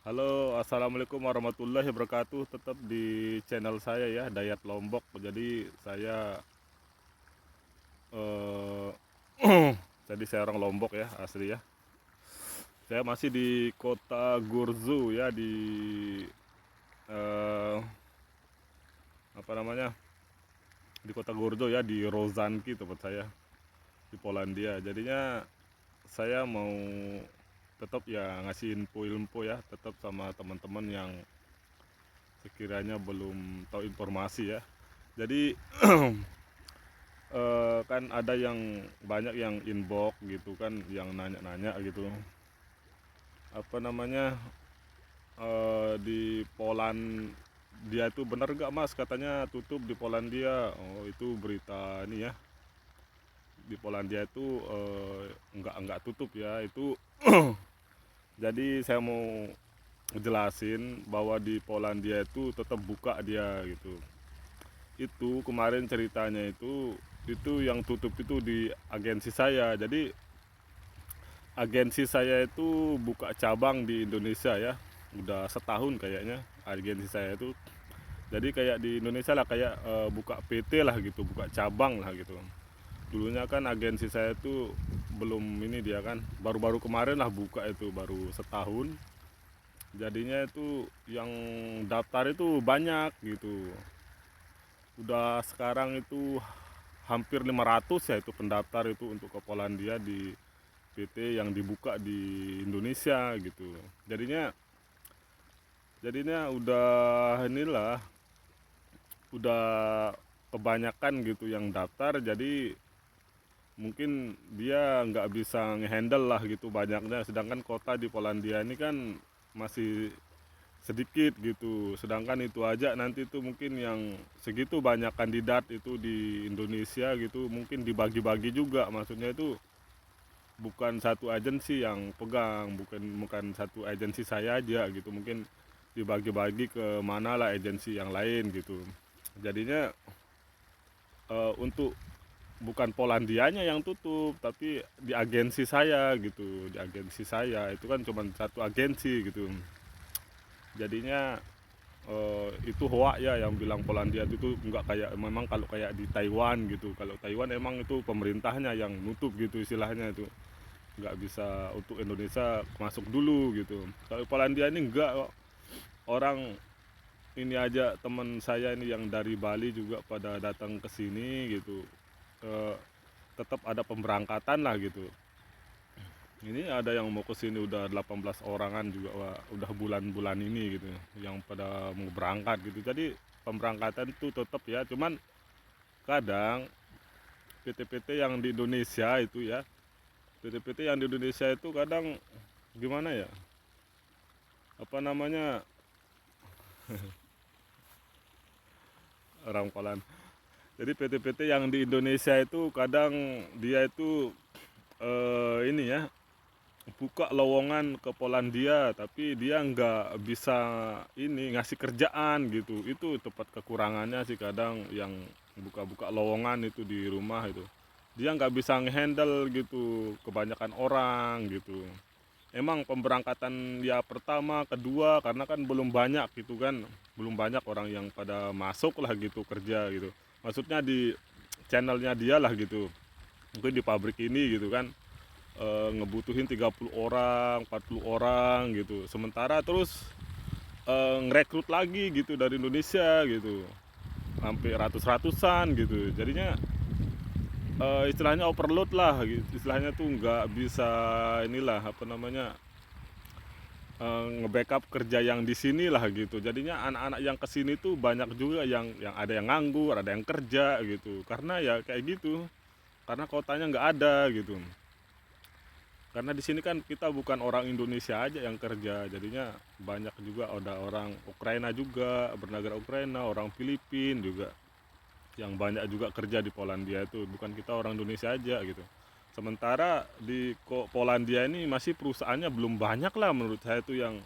Halo, assalamualaikum warahmatullahi wabarakatuh. Tetap di channel saya ya, Dayat Lombok. Jadi saya eh, jadi saya orang Lombok ya, asli ya. Saya masih di kota Gurzu ya, di eh, apa namanya, di kota Gurzo ya, di Rozanki tempat saya, di Polandia. Jadinya saya mau tetap ya ngasih info-info ya, tetap sama teman-teman yang sekiranya belum tahu informasi ya. Jadi kan ada yang banyak yang inbox gitu kan, yang nanya-nanya gitu, apa namanya, di Poland dia itu benar gak mas katanya tutup di Polandia. Oh itu berita ini ya, di Polandia itu nggak tutup ya itu. Jadi saya mau jelasin bahwa di Polandia itu tetap buka dia gitu. Itu kemarin ceritanya itu yang tutup itu di agensi saya. Jadi agensi saya itu buka cabang di Indonesia ya, udah setahun kayaknya agensi saya itu. Jadi kayak di Indonesia lah, kayak buka PT lah gitu, buka cabang lah gitu. Dulunya kan agensi saya itu belum ini, dia kan baru-baru kemarin lah buka, itu baru setahun. Jadinya itu yang daftar itu banyak gitu. Udah sekarang itu hampir 500 ya itu pendaftar itu untuk ke Polandia di PT yang dibuka di Indonesia gitu. Jadinya udah inilah, udah kebanyakan gitu yang daftar. Jadi mungkin dia nggak bisa ngehandle lah gitu banyaknya, sedangkan kota di Polandia ini kan masih sedikit gitu. Sedangkan itu aja nanti itu mungkin yang segitu banyak kandidat itu di Indonesia gitu, mungkin dibagi-bagi juga. Maksudnya itu bukan satu agensi yang pegang, bukan satu agensi saya aja gitu, mungkin dibagi-bagi ke mana lah agensi yang lain gitu. Jadinya untuk bukan Polandianya yang tutup, tapi di agensi saya gitu. Di agensi saya itu kan cuma satu agensi gitu. Jadinya itu hoak ya yang bilang Polandia itu nggak kayak, memang kalau kayak di Taiwan gitu. Kalau Taiwan emang itu pemerintahnya yang nutup gitu istilahnya, itu nggak bisa untuk Indonesia masuk dulu gitu. Kalau Polandia ini enggak kok. Orang ini aja, teman saya ini yang dari Bali juga pada datang ke sini gitu. Eh, Tetap ada pemberangkatan lah gitu. Ini ada yang mau ke sini udah 18 orangan juga, wah, udah bulan-bulan ini gitu yang pada mau berangkat gitu. Jadi pemberangkatan itu tetap ya, cuman kadang PT-PT yang di Indonesia itu ya, PT-PT yang di Indonesia itu kadang gimana ya, apa namanya, orang Poland. Jadi PT-PT yang di Indonesia itu kadang dia itu ini ya, buka lowongan ke Polandia, tapi dia nggak bisa ini ngasih kerjaan gitu. Itu tepat kekurangannya sih kadang, yang buka-buka lowongan itu di rumah itu. Dia nggak bisa ngehandle gitu, kebanyakan orang gitu. Emang pemberangkatan ya pertama, kedua, karena kan belum banyak gitu kan, belum banyak orang yang pada masuk lah gitu kerja gitu. Maksudnya di channelnya dia lah gitu, mungkin di pabrik ini gitu kan, ngebutuhin 30 orang, 40 orang gitu. Sementara terus ngerekrut lagi gitu dari Indonesia gitu, sampai ratus-ratusan gitu. Jadinya istilahnya overload lah gitu. Istilahnya tuh nggak bisa inilah, apa namanya, nge-backup kerja yang di sini lah gitu. Jadinya anak-anak yang kesini tuh banyak juga yang ada yang nganggur, ada yang kerja gitu. Karena ya kayak gitu, karena kotanya nggak ada gitu. Karena di sini kan kita bukan orang Indonesia aja yang kerja, jadinya banyak juga ada orang Ukraina juga, bernegara Ukraina, orang Filipina juga, yang banyak juga kerja di Polandia itu. Bukan kita orang Indonesia aja gitu. Sementara di Polandia ini masih perusahaannya belum banyak lah menurut saya tuh, yang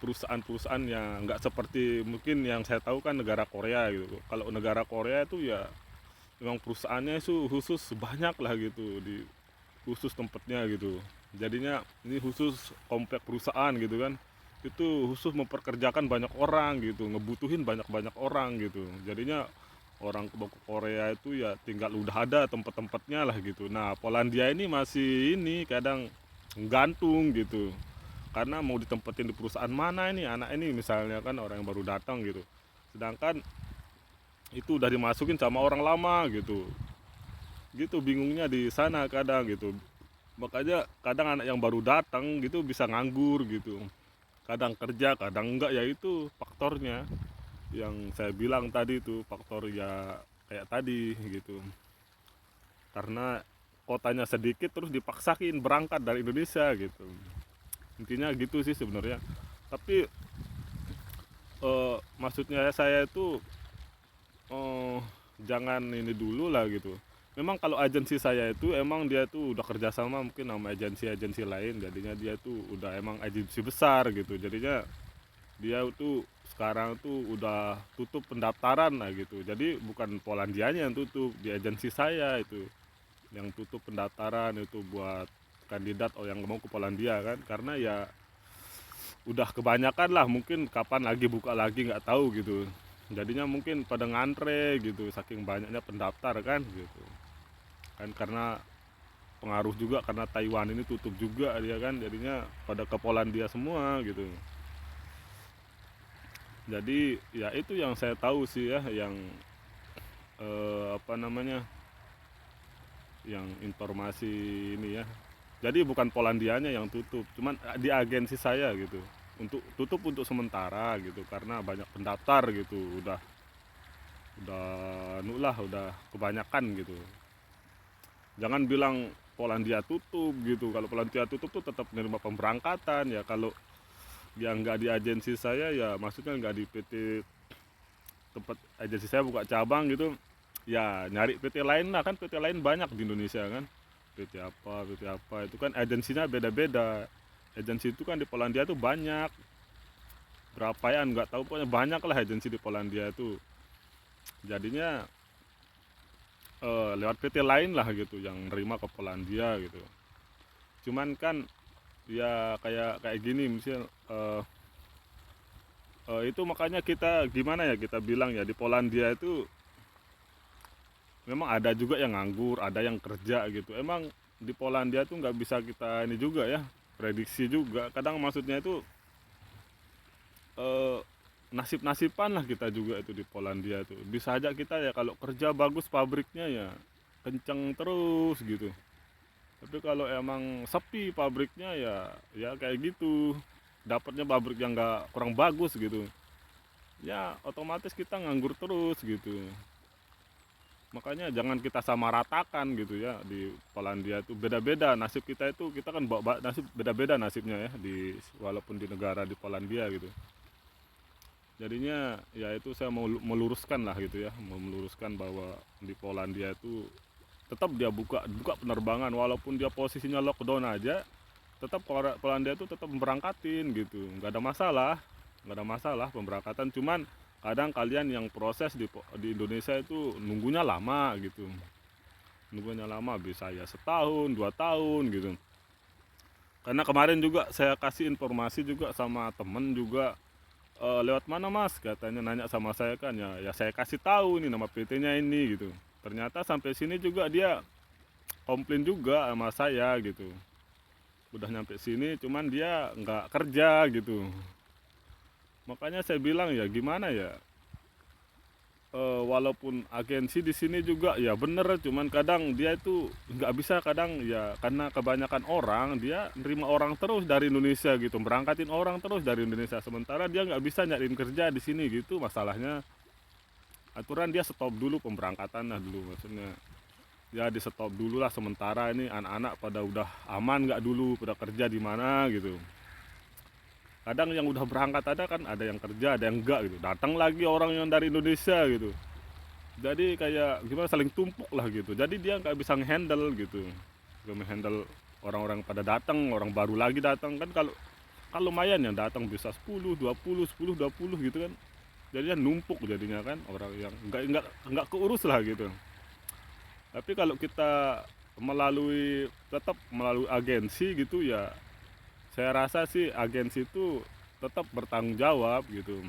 perusahaan-perusahaan yang nggak seperti mungkin yang saya tahu kan negara Korea gitu. Kalau negara Korea itu ya memang perusahaannya itu khusus banyak lah gitu, di khusus tempatnya gitu. Jadinya ini khusus komplek perusahaan gitu kan. itu khusus memperkerjakan banyak orang gitu, ngebutuhin banyak-banyak orang gitu. Jadinya orang ke Korea itu ya tinggal udah ada tempat-tempatnya lah gitu. Nah, Polandia ini masih ini kadang gantung gitu. Karena mau ditempatin di perusahaan mana ini anak ini misalnya kan orang yang baru datang gitu. Sedangkan itu udah dimasukin sama orang lama gitu. Gitu bingungnya di sana kadang gitu. Makanya kadang anak yang baru datang gitu bisa nganggur gitu, kadang kerja kadang enggak, ya itu faktornya yang saya bilang tadi itu faktor ya kayak tadi gitu, karena kotanya sedikit terus dipaksain berangkat dari Indonesia gitu, intinya gitu sih sebenarnya. Tapi maksudnya saya itu eh, jangan ini dulu lah gitu. Memang kalau agensi saya itu emang dia tuh udah kerjasama mungkin sama agensi-agensi lain, jadinya dia tuh udah emang agensi besar gitu, jadinya dia tuh sekarang tuh udah tutup pendaftaran lah gitu. Jadi bukan Polandianya yang tutup, di agensi saya itu yang tutup pendaftaran itu buat kandidat yang mau ke Polandia kan, karena ya udah kebanyakan lah, mungkin kapan lagi buka lagi nggak tahu gitu. Jadinya mungkin pada ngantre gitu saking banyaknya pendaftar kan gitu. Kan karena pengaruh juga karena Taiwan ini tutup juga dia kan, jadinya pada ke Polandia semua gitu. Jadi ya itu yang saya tahu sih ya, yang apa namanya, yang informasi ini ya. Jadi bukan Polandianya yang tutup, cuman di agensi saya gitu. Untuk tutup untuk sementara gitu karena banyak pendaftar gitu, udah nulah udah kebanyakan gitu. Jangan bilang Polandia tutup gitu. Kalau Polandia tutup tuh tetap menerima pemberangkatan ya. Kalau yang nggak di agensi saya ya maksudnya nggak di PT tempat agensi saya buka cabang gitu, ya nyari PT lain lah kan, PT lain banyak di Indonesia kan, PT apa itu kan agensinya beda-beda. Agensi itu kan di Polandia tuh banyak, berapa ya nggak tahu, pokoknya banyak lah agensi di Polandia itu. Jadinya lewat PT lain lah gitu yang nerima ke Polandia gitu. Cuman kan ya kayak kayak gini misal itu makanya kita gimana ya, kita bilang ya di Polandia itu memang ada juga yang nganggur, ada yang kerja gitu. Emang di Polandia tuh nggak bisa kita ini juga ya, prediksi juga. Kadang maksudnya itu eh, nasib-nasiban lah kita juga itu di Polandia itu. Bisa aja kita ya kalau kerja bagus pabriknya ya kenceng terus gitu. Tapi kalau emang sepi pabriknya ya kayak gitu. Dapatnya pabrik yang nggak kurang bagus gitu. Ya otomatis kita nganggur terus gitu. Makanya jangan kita samaratakan gitu ya, di Polandia itu beda-beda nasib kita itu, kita kan bawa nasib beda-beda nasibnya ya di walaupun di negara di Polandia gitu. Jadinya ya itu saya mau meluruskan lah gitu ya, mau meluruskan bahwa di Polandia itu tetap dia buka buka penerbangan walaupun dia posisinya lockdown aja, tetap Polandia itu tetap memberangkatin gitu, nggak ada masalah pemberangkatan. Cuman kadang kalian yang proses di Indonesia itu nunggunya lama gitu, nunggunya lama bisa ya setahun 2 tahun gitu. Karena kemarin juga saya kasih informasi juga sama temen juga, lewat mana mas katanya, nanya sama saya kan, ya saya kasih tahu nih nama PT-nya ini gitu. Ternyata sampai sini juga dia komplain juga sama saya gitu, udah nyampe sini cuman dia nggak kerja gitu. Makanya saya bilang ya gimana ya, walaupun agensi di sini juga ya bener, cuman kadang dia itu nggak bisa, kadang ya karena kebanyakan orang dia nerima orang terus dari Indonesia gitu, berangkatin orang terus dari Indonesia, sementara dia nggak bisa nyariin kerja di sini gitu masalahnya. Aturan dia stop dulu pemberangkatan lah dulu, maksudnya ya di stop dulu lah sementara, ini anak-anak pada udah aman nggak dulu pada kerja di mana gitu. Kadang yang udah berangkat ada kan, ada yang kerja ada yang enggak gitu, datang lagi orang yang dari Indonesia gitu. Jadi kayak gimana, saling tumpuk lah gitu, jadi dia nggak bisa ngehandle gitu, nggak ngehandle orang-orang pada datang, orang baru lagi datang kan. Kalau kalau lumayan yang datang bisa 10 20 10 20 gitu kan, jadinya numpuk jadinya kan, orang yang nggak keurus lah gitu. Tapi kalau kita tetap melalui agensi gitu ya, saya rasa sih agensi itu tetap bertanggung jawab gitu.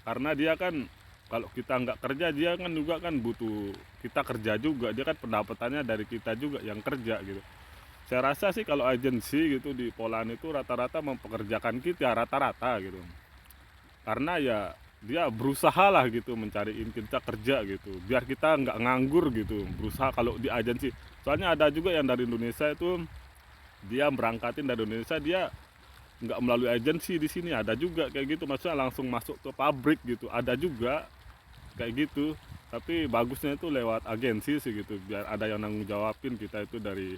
Karena dia kan kalau kita nggak kerja, dia kan juga kan butuh kita kerja juga, dia kan pendapatannya dari kita juga yang kerja gitu. Saya rasa sih kalau agensi gitu di Poland itu rata-rata mempekerjakan kita rata-rata gitu, karena ya dia berusaha lah gitu mencariin kita kerja gitu, biar kita nggak nganggur gitu, berusaha kalau di agensi. Soalnya ada juga yang dari Indonesia itu, dia berangkatin dari Indonesia, dia nggak melalui agensi di sini, ada juga kayak gitu, maksudnya langsung masuk ke pabrik gitu, ada juga kayak gitu. Tapi bagusnya itu lewat agensi sih gitu, biar ada yang nanggung jawabin kita itu dari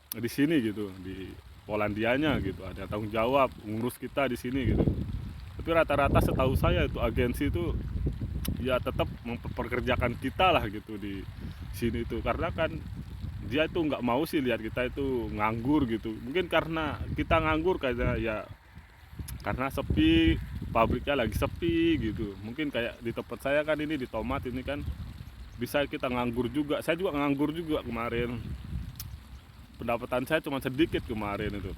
di sini gitu, di Polandianya gitu, ada yang tanggung jawab ngurus kita di sini gitu. Tapi rata-rata setahu saya itu agensi itu ya tetap memperkerjakan kita lah gitu di sini itu, karena kan dia itu nggak mau sih lihat kita itu nganggur gitu. Mungkin karena kita nganggur kayak ya karena sepi, pabriknya lagi sepi gitu. Mungkin kayak di tempat saya kan ini di tomat ini kan bisa kita nganggur juga. Saya juga nganggur juga kemarin, pendapatan saya cuma sedikit kemarin itu,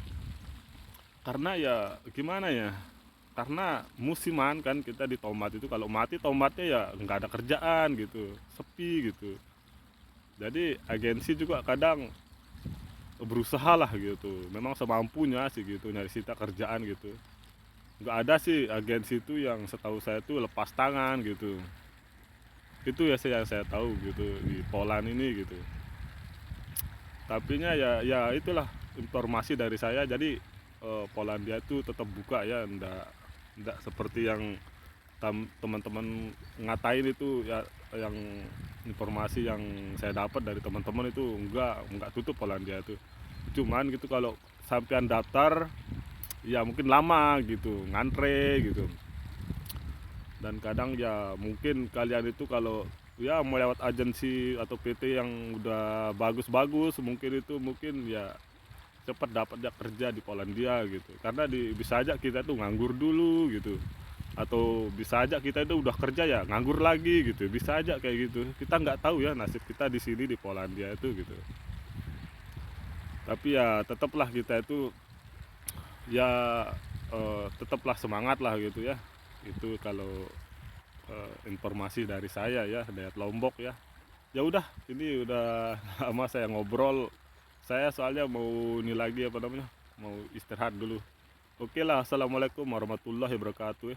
karena ya gimana ya, karena musiman kan kita di tomat itu, kalau mati tomatnya ya nggak ada kerjaan gitu, sepi gitu. Jadi agensi juga kadang berusaha lah gitu, memang semampunya sih gitu nyari kita kerjaan gitu. Nggak ada sih agensi itu yang setahu saya tuh lepas tangan gitu. Itu ya yang saya tahu gitu di Poland ini gitu. Tapinya ya itulah informasi dari saya. Jadi Polandia itu tetap buka ya, ndak seperti yang teman-teman ngatain itu ya, yang informasi yang saya dapat dari teman-teman itu enggak tutup Polandia itu. Cuman gitu kalau sampean daftar ya mungkin lama gitu, ngantre gitu. Dan kadang ya mungkin kalian itu kalau ya mau lewat agensi atau PT yang udah bagus-bagus, mungkin ya cepat dapat ya kerja di Polandia gitu, karena bisa aja kita tuh nganggur dulu gitu, atau bisa aja kita itu udah kerja ya nganggur lagi gitu, bisa aja kayak gitu. Kita nggak tahu ya nasib kita di sini di Polandia itu gitu. Tapi ya tetaplah kita itu ya tetaplah semangat lah gitu ya. Itu kalau informasi dari saya ya, dari Lombok ya. Ya udah, ini udah lama saya ngobrol. Saya soalnya mau ini lagi apa namanya? Mau istirahat dulu. Oke lah, assalamualaikum warahmatullahi wabarakatuh.